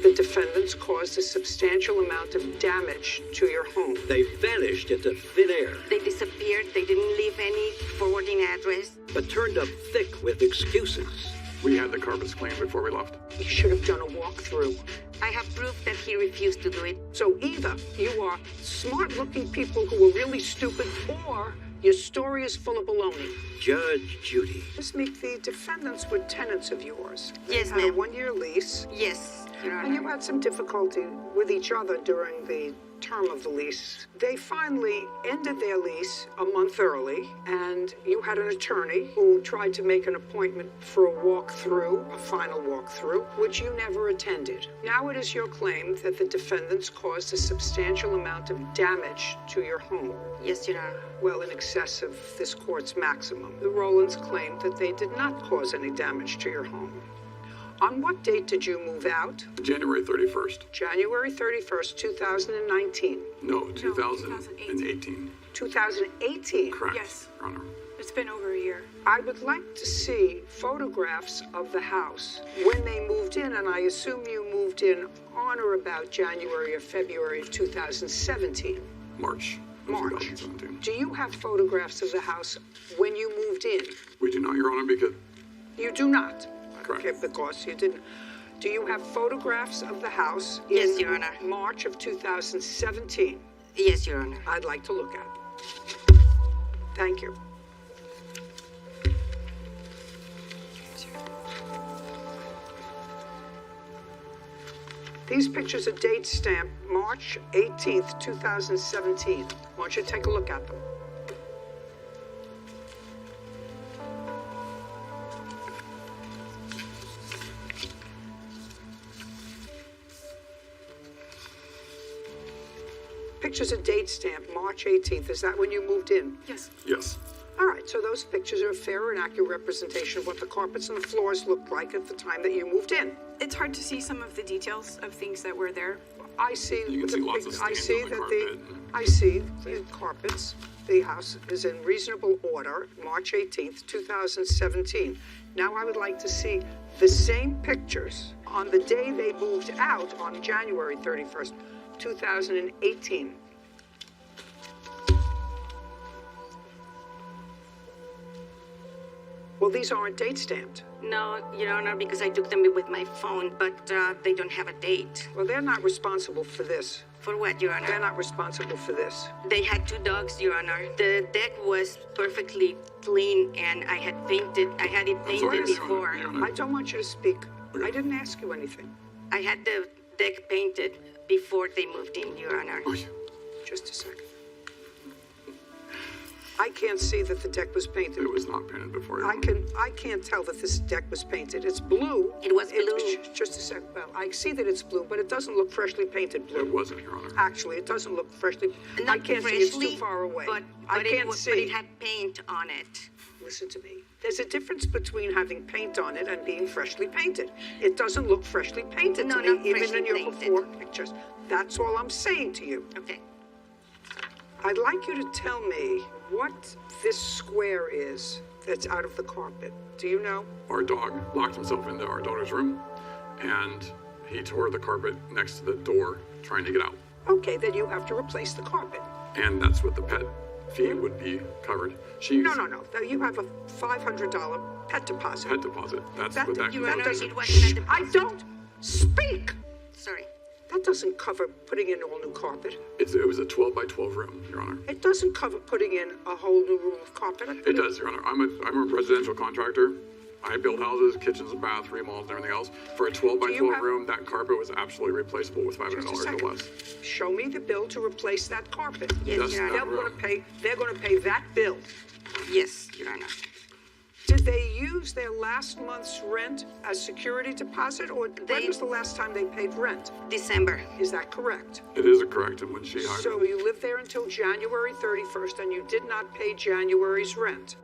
The defendants caused a substantial amount of damage to your home. They vanished into thin air. They disappeared. They didn't leave any forwarding address. But turned up thick with excuses. We had the carpets cleaned before we left. You should have done a walkthrough. I have proof that he refused to do it. So either you are smart-looking people who are really stupid, or your story is full of baloney. Judge Judy. Miss Meek, the defendants were tenants of yours. Yes, They had a ma'am. one-year lease. Yes, Your And you Honor. had some difficulty with each other during the term of the lease. They finally ended their lease a month early, and you had an attorney who tried to make an appointment for a walkthrough, a final walkthrough, which you never attended. Now it is your claim that the defendants caused a substantial amount of damage to your home. Yes, Your Honor. Well, in excess of this court's maximum. The Rowlands claimed that they did not cause any damage to your home. On what date did you move out? January 31st. January 31st, 2019. No, 2018. 2018? Correct. Yes. Your Honor. It's been over a year. I would like to see photographs of the house when they moved in, and I assume you moved in on or about January or February of 2017. March. of March. 2017. Do you have photographs of the house when you moved in? We do not, Your Honor, because... You do not? Correct. Okay, because you didn't. Do you have photographs of the house Yes, in Your Honor. March of 2017? Yes, Your Honor. I'd like to look at. Thank you. These pictures are date stamped March 18th, 2017. Why don't you take a look at them? Pictures are date stamped March 18th. Is that when you moved in? Yes. Yes. All right, so those pictures are a fair and accurate representation of what the carpets and the floors looked like at the time that you moved in. It's hard to see some of the details of things that were there. I see. You can see lots of I stains see on the that carpet. I see the carpets. The house is in reasonable order. March 18th, 2017. Now I would like to see the same pictures on the day they moved out on January 31st, 2018. Well, these aren't date stamped. No, Your Honor, because I took them with my phone, but they don't have a date. Well, they're not responsible for this. For what, Your Honor? They're not responsible for this. They had 2 dogs, Your Honor. The deck was perfectly clean, and I had it painted sorry, before. Your Honor. I don't want you to speak. I didn't ask you anything. I had the deck painted before they moved in, Your Honor. Oh, yeah. Just a second. I can't see that the deck was painted. It was not painted before, Your I Honor. can't tell that this deck was painted. It's blue. It was blue. Just a second. Well, I see that it's blue, but it doesn't look freshly painted blue. It wasn't, Your Honor. Actually, it doesn't look freshly. Not I can't see. It's freshly, too far away. But I can't see. But it had paint on it. Listen to me. There's a difference between having paint on it and being freshly painted. It doesn't look freshly painted No, to me, not even freshly in your painted. before pictures. That's all I'm saying to you. Okay. I'd like you to tell me what this square is that's out of the carpet. Do you know? Our dog locked himself into our daughter's room, and he tore the carpet next to the door trying to get out. Okay, then you have to replace the carpet. And that's what the pet fee would be covered. She's No. Now, you have a $500 pet deposit. pet deposit. That's That- what that Your that Honor, doesn't- it wasn't a Shh, I deposit. don't speak. Sorry. That doesn't cover putting in all new carpet. It was a 12 by 12 room, Your Honor. It doesn't cover putting in a whole new room of carpet. It does, Your Honor. I'm a residential contractor. I build houses, kitchens and baths, remodels, and everything else. For a 12 by Do you 12 have- room, that carpet was absolutely replaceable with $500 Just a or second. less. Show me the bill to replace that carpet. Yes, Just Your that Honor. room. They're gonna pay that bill. Yes, Your Honor. Did they use their last month's rent as security deposit, or when was the last time they paid rent? December. Is that correct? It is correct, and when she hired So you lived there until January 31st, and you did not pay January's rent.